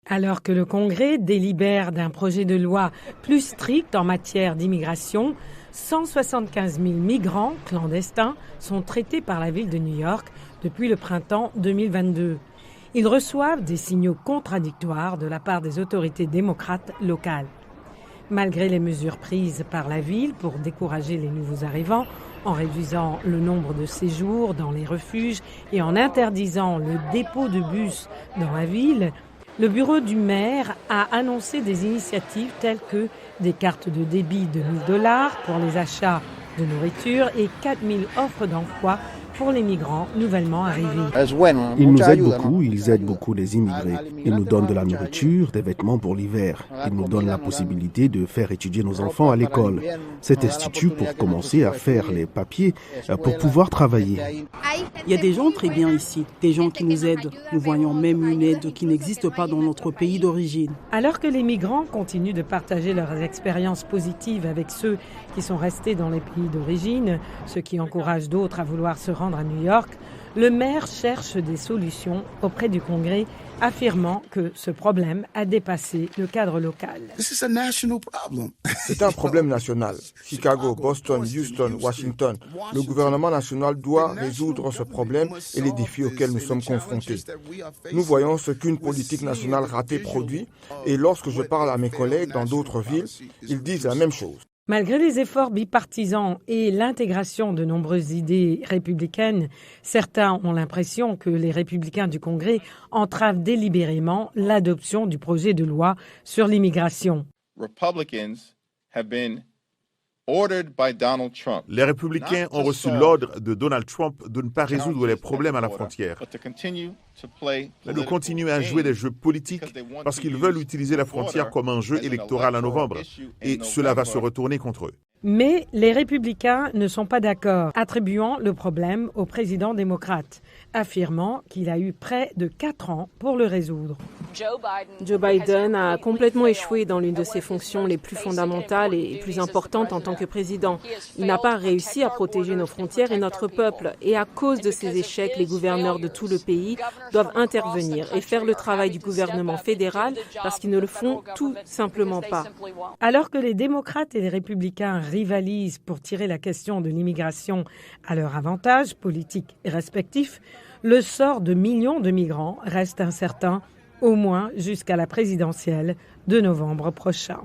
Alors que le Congrès délibère d'un projet de loi plus strict en matière d'immigration, 175 000 migrants clandestins sont traités par la ville de New York depuis le printemps 2022. Ils reçoivent des signaux contradictoires de la part des autorités démocrates locales. Malgré les mesures prises par la ville pour décourager les nouveaux arrivants, en réduisant le nombre de séjours dans les refuges et en interdisant le dépôt de bus dans la ville, le bureau du maire a annoncé des initiatives telles que des cartes de débit de $1 000 pour les achats de nourriture et 4 000 offres d'emploi pour les migrants nouvellement arrivés. Ils nous aident beaucoup les immigrés. Ils nous donnent de la nourriture, des vêtements pour l'hiver. Ils nous donnent la possibilité de faire étudier nos enfants à l'école. Cet institut pour commencer à faire les papiers pour pouvoir travailler. Il y a des gens très bien ici, des gens qui nous aident. Nous voyons même une aide qui n'existe pas dans notre pays d'origine. Alors que les migrants continuent de partager leurs expériences positives avec ceux qui sont restés dans les pays d'origine, ce qui encourage d'autres à vouloir se rendre à New York, le maire cherche des solutions auprès du Congrès, affirmant que ce problème a dépassé le cadre local. C'est un problème national. Chicago, Boston, Houston, Washington. Le gouvernement national doit résoudre ce problème et les défis auxquels nous sommes confrontés. Nous voyons ce qu'une politique nationale ratée produit et lorsque je parle à mes collègues dans d'autres villes, ils disent la même chose. Malgré les efforts bipartisans et l'intégration de nombreuses idées républicaines, certains ont l'impression que les républicains du Congrès entravent délibérément l'adoption du projet de loi sur l'immigration. Les républicains ont reçu l'ordre de Donald Trump de ne pas résoudre les problèmes à la frontière, mais de continuer à jouer des jeux politiques parce qu'ils veulent utiliser la frontière comme un jeu électoral en novembre, et cela va se retourner contre eux. Mais les républicains ne sont pas d'accord, attribuant le problème au président démocrate, affirmant qu'il a eu près de 4 ans pour le résoudre. Joe Biden a complètement échoué dans l'une de ses fonctions les plus fondamentales et plus importantes en tant que président. Il n'a pas réussi à protéger nos frontières et notre peuple. Et à cause de ces échecs, les gouverneurs de tout le pays doivent intervenir et faire le travail du gouvernement fédéral parce qu'ils ne le font tout simplement pas. Alors que les démocrates et les républicains rivalisent pour tirer la question de l'immigration à leur avantage politique et respectif, le sort de millions de migrants reste incertain, au moins jusqu'à la présidentielle de novembre prochain.